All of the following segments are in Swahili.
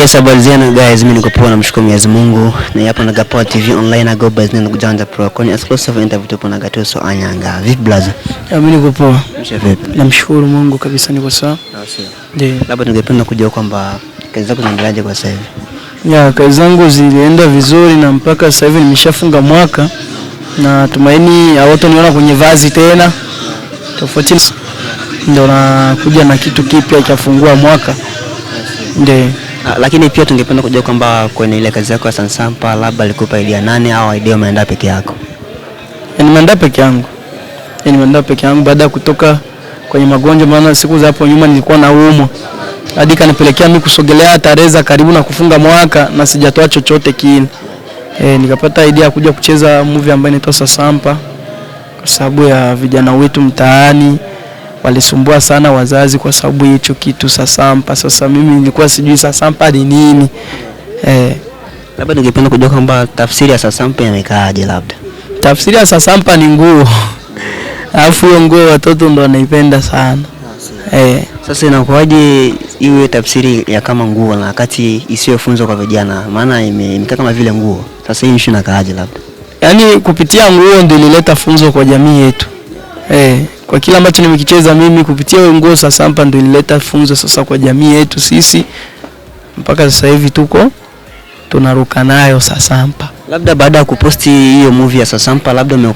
Yes, habari zenu guys, mimi niko poa, namshukuru Mwenyezi Mungu. Na hapa na Gapoa TV online na Go Business na kujanja pro. Kwa exclusive interview tupo na Gatoso Anyanga. Vipi blaza? Mimi niko poa. Vipi? Namshukuru Mungu kabisa niko sawa. Ndio. Labda tungependa kujua kwamba kazi zako zinaendeleaje kwa sasa hivi? Kazi zangu zilienda vizuri na mpaka sasa hivi nimeshafunga mwaka. Na tumaini hawataniona kwenye vazi tena. Tofauti ndio nakuja na kitu kipya cha fungua mwaka. Ndio. Lakini pia tungependa kujua kwamba kwenye ile kazi yako ya Sansampa labda alikupa idea nani au idea umeandaa peke yako? Nimeandaa peke yangu. Baada ya kutoka kwenye magonjwa, maana siku za hapo nyuma nilikuwa naumwa. Hadi kanipelekea mimi kusogelea tarehe karibu na kufunga mwaka na sijatoa chochote kile. Nikapata idea ya kuja kucheza movie ambayo inaitwa Sansampa kwa sababu ya vijana wetu mtaani walisumbua sana wazazi kwa sababu hicho kitu Sansampa. Sasa mimi nilikuwa sijui Sansampa ni nini. Labda ningependa kujua kwamba tafsiri ya Sansampa imekaaje labda. Tafsiri ya Sansampa ni nguo. Alafu hiyo nguo watoto ndo wanaipenda sana. Sasa inakuwaje iwe tafsiri ya kama nguo na wakati isiyo funzo kwa vijana? Maana imekaa kama vile nguo. Sasa hii issue inakaaje labda? Yaani kupitia nguo ndio ilileta funzo kwa jamii yetu. Kwa kila ambacho nimekicheza mimi kupitia hiyo nguo Sansampa ndio ilileta funzo sasa kwa jamii yetu sisi. Mpaka sasa hivi tunaruka nayo Sansampa. Labda baada ya kuposti hiyo movie ya Sansampa labda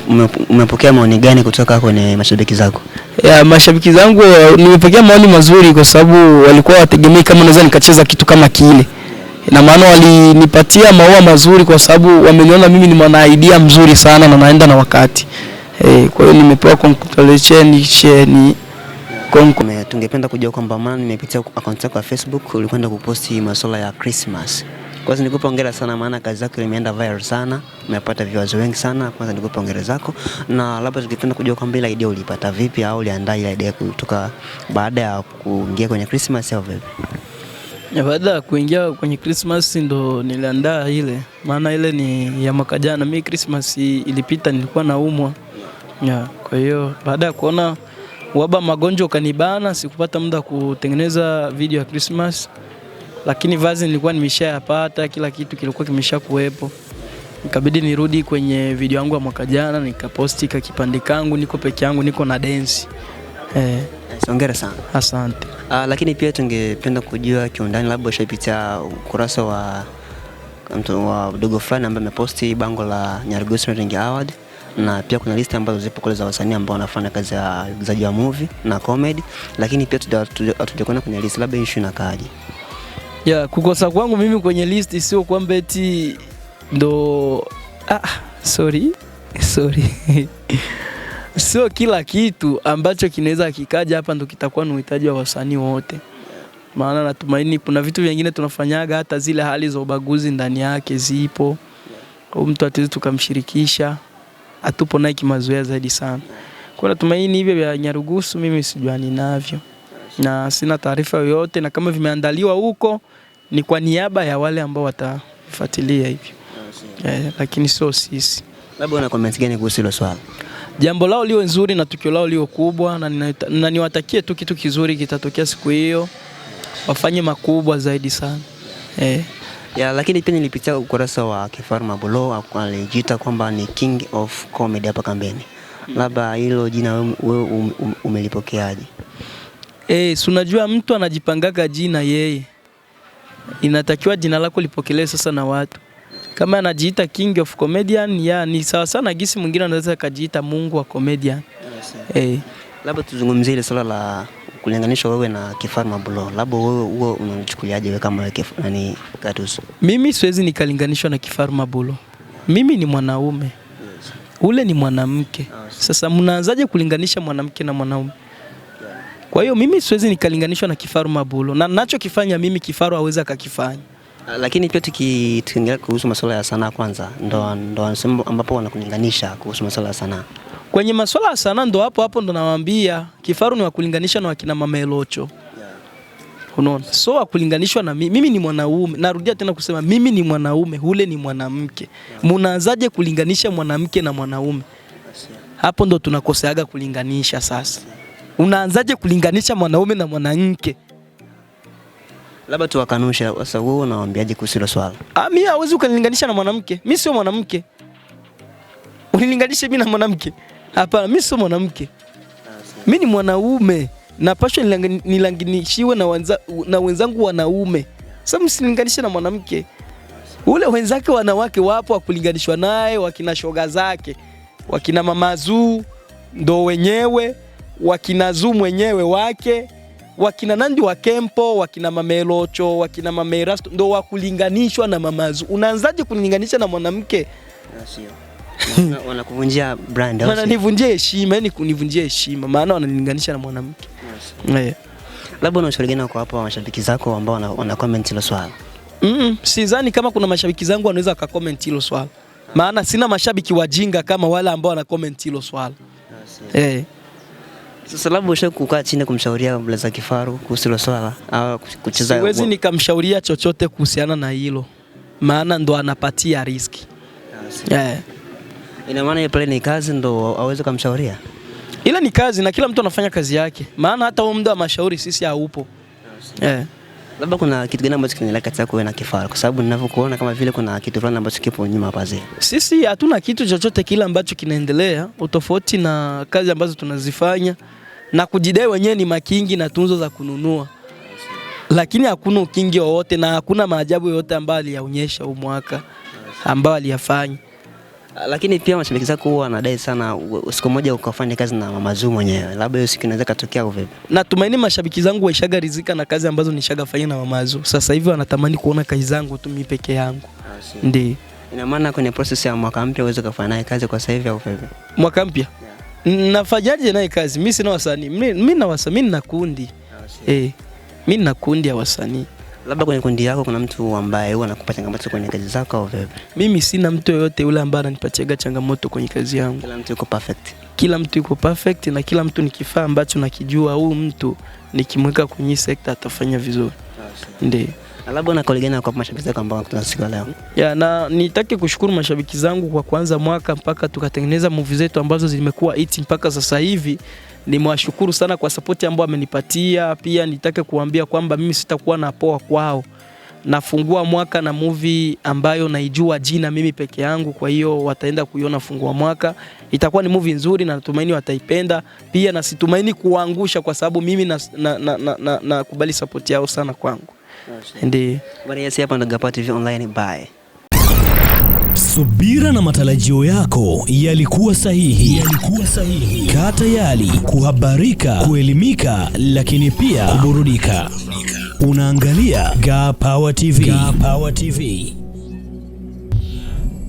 umepokea maoni gani kutoka kwenye mashabiki zako? Mashabiki zangu nimepokea maoni mazuri kwa sababu walikuwa wategemei kama naweza nikacheza kitu kama kile. Na maana walinipatia maua mazuri kwa sababu wameniona mimi ni mwana idea mzuri sana na naenda na wakati. Kwa hiyo nimepewa congratulations. Tungependa kujua kwamba maana nimepitia account yako ya Facebook ulikwenda kuposti masuala ya Christmas. Kwanza nikupe hongera sana maana kazi yako imeenda viral sana, umepata viewers wengi sana. Kwanza nikupe hongera zako na labda tungependa kujua kwamba ile idea ulipata vipi au uliandaa ile idea kutoka baada ya kuingia kwenye Christmas au vipi? Baada ya kuingia kwenye Christmas ndo niliandaa ile. Maana ile ni ya mwaka jana. Mimi Christmas ilipita nilikuwa naumwa. Kwa hiyo baada ya kuona uhaba magonjwa kanibana sikupata muda kutengeneza video ya Christmas. Lakini vazi nilikuwa nimeshayapata, kila kitu kilikuwa kimeshakuwepo. Ikabidi nirudi kwenye video yangu ya mwaka jana nikaposti kipande kangu niko peke yangu niko na dance. Hongera sana. Asante. Lakini pia tungependa kujua kiundani labda ushapitia ukurasa wa dogo fulani ambaye ameposti bango la Nyarugusu Ring Award na pia kuna list ambazo zipo kule za wasanii ambao wanafanya kazi ya uigizaji wa movie na comedy, lakini pia hatujakwenda kwenye list, labda issue inakaaje? Kukosa kwangu mimi kwenye list sio kwamba eti ndo sorry. Sio kila kitu ambacho kinaweza kikaja hapa ndo kitakuwa na uhitaji wa wasanii wote. Maana natumaini kuna vitu vingine tunafanyaga hata zile hali za ubaguzi ndani yake zipo. Mtu atizi tukamshirikisha, atupo naye kimazoea zaidi sana. Kwa natumaini hivyo vya Nyarugusu mimi sijuani navyo. Na sina taarifa yoyote na kama vimeandaliwa huko ni kwa niaba ya wale ambao watafuatilia hivyo. Lakini sio sisi. Labda una comment gani kuhusu hilo swala? Jambo lao liwe nzuri na tukio lao liwe kubwa na niwatakie tu kitu kizuri kitatokea siku hiyo. Wafanye makubwa zaidi sana. Lakini pia nilipitia ukurasa wa Kifaru Mabulo alijiita kwamba ni King of Comedy hapa kambeni. Labda hilo jina wewe umelipokeaje? Si unajua mtu anajipangaga jina yeye. Inatakiwa jina lako lipokelewe sasa na watu. Kama anajiita King of Comedian, ni sawa sana gisi mwingine anaweza kujiita Mungu wa comedian. Labda tuzungumzie ile swala la kulinganisha wewe na Kifaru Mabulo. Labda wewe unachukuliaje wewe kama nani Gatoso? Mimi siwezi nikalinganishwa na Kifaru Mabulo. Mimi ni mwanaume. Ule ni mwanamke. Sasa mnaanzaje kulinganisha mwanamke na mwanaume? Kwa hiyo mimi siwezi nikalinganishwa na Kifaru Mabulo. Na ninachokifanya mimi Kifaru hawezi akakifanya. Lakini pia tukiingia kuhusu masuala ya sanaa kwanza ndo ambapo wanakulinganisha kuhusu masuala ya sanaa. Kwenye masuala ya sanaa ndo hapo ndo nawaambia Kifaru ni wakulinganisha na wakina Mama Elocho. Unaona? So wakulinganishwa na mimi ni mwanaume. Narudia tena kusema mimi ni mwanaume, ule ni mwanamke. Mnaanzaje kulinganisha mwanamke na mwanaume? Hapo ndo tunakoseaga kulinganisha sasa. Unaanzaje kulinganisha mwanaume na mwanamke? Labda tuwakanusha, sasa wewe unawaambiaje kuhusu hilo swala? Mimi hawezi ukanilinganisha na mwanamke. Mimi sio mwanamke. Unilinganishe mimi na mwanamke? Hapana, mimi sio mwanamke. Mimi ni mwanaume. Napaswa nilanganishiwe na wenzangu wanaume. Sasa msilinganishe na mwanamke. Ule wenzake wanawake wapo wa kulinganishwa naye, wakina shoga zake, wakina Mama Zuu ndo wenyewe, wakina Zuu mwenyewe wake, wakina Nandi wa Kempo, wakina Mamelocho, wakina Mamerasto ndo wa kulinganishwa na Mama Zuu. Unaanzaje kulinganisha na mwanamke? Sio. Wanakuvunjia brand au? Wananivunjia heshima, yani kunivunjia heshima, maana wanalinganisha na mwanamke. Labda unashauri gani kwa hapa mashabiki zako ambao wana comment hilo swala? Sidhani kama kuna mashabiki zangu wanaweza ka comment hilo swala. Maana sina mashabiki wajinga kama wale ambao wana comment hilo swala. Sasa labda ushakukaa chini kumshauria Blaza Kifaru kuhusu hilo swala au kucheza? Siwezi nikamshauria chochote kuhusiana na hilo. Maana ndo anapatia riski. Ina maana pale ni kazi ndo aweze kumshauria? Ila ni kazi na kila mtu anafanya kazi yake. Maana hata huo muda wa mashauri sisi haupo. Labda kuna kitu gani ambacho kinaendelea kati yako na Kifaru? Kwa sababu ninavyokuona kama vile kuna kitu fulani ambacho kipo nyuma pazia. Sisi hatuna kitu chochote kile ambacho kinaendelea, utofauti na kazi ambazo tunazifanya na kujidai wenyewe ni makingi na tunzo za kununua. Lakini hakuna ukingi wowote na hakuna maajabu yoyote ambayo aliyaonyesha huu mwaka ambao aliyafanya. Lakini pia mashabiki zako huwa wanadai sana siku moja ukafanya kazi na Mama Zuu mwenyewe. Labda hiyo siku inaweza katokea au vipi? Natumaini mashabiki zangu waishaga rizika na kazi ambazo nishagafanya na Mama Zuu. Sasa hivi wanatamani kuona kazi zangu tu mimi peke yangu. Ndiyo. Ina maana kwenye process ya mwaka mpya uweze kufanya naye kazi kwa sasa hivi au vipi? Mwaka mpya? Nafanyaje naye kazi? Mimi sina wasanii. Mimi na wasanii, mimi na kundi. Mimi na kundi ya wasanii. Labda kwenye kundi yako kuna mtu ambaye huwa anakupa changamoto kwenye kazi zako au vipi? Mimi sina mtu yoyote yule ambaye ananipatia changamoto kwenye kazi yangu. Kila mtu yuko perfect. Kila mtu yuko perfect na kila mtu ni kifaa ambacho nakijua huyu mtu nikimweka kwenye sekta atafanya vizuri. Ndiyo. Labda una kauli gani kwa mashabiki zako ambao tunasikia leo? Na nitaki kushukuru mashabiki zangu kwa kuanza mwaka mpaka tukatengeneza movie zetu ambazo zimekuwa hit mpaka sasa hivi. Nimewashukuru sana kwa support ambayo amenipatia. Pia nitake kuambia kwamba mimi sitakuwa na poa kwao. Nafungua mwaka na movie ambayo naijua jina mimi peke yangu, kwa hiyo wataenda kuiona fungua mwaka. Itakuwa ni movie nzuri na natumaini wataipenda. Pia na situmaini kuangusha kwa sababu mimi na kubali support yao sana kwangu. Ndiyo. Bwana Yesi hapa ndo Gapa TV Online, bye. Subira na matarajio yako yalikuwa sahihi. Kaa tayari kuhabarika, kuelimika, lakini pia kuburudika. Unaangalia Gapa TV.